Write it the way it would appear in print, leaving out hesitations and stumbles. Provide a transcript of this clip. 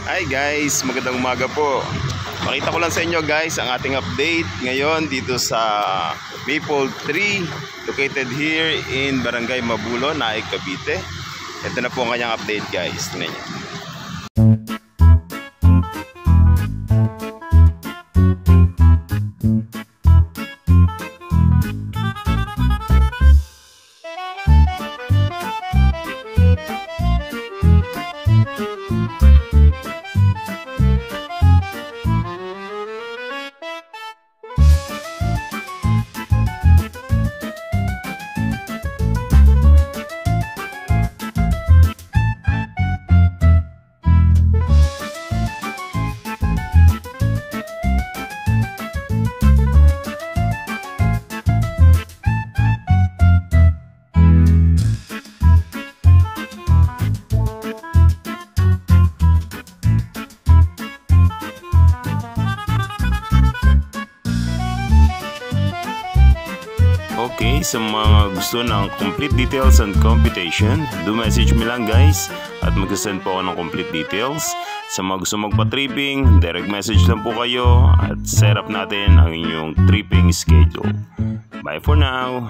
Hi guys, magandang umaga po. Makita ko lang sa inyo guys ang ating update ngayon dito sa Maple Tree located here in Barangay Mabulo, Naik, Cavite. Ito na po ang kanyang update guys. Tingnan niyo. Okay, sa mga gusto ng complete details and computation, do message me lang guys at mag-send po ako ng complete details. Sa mga gusto magpa-tripping, direct message lang po kayo at set up natin ang inyong tripping schedule. Bye for now!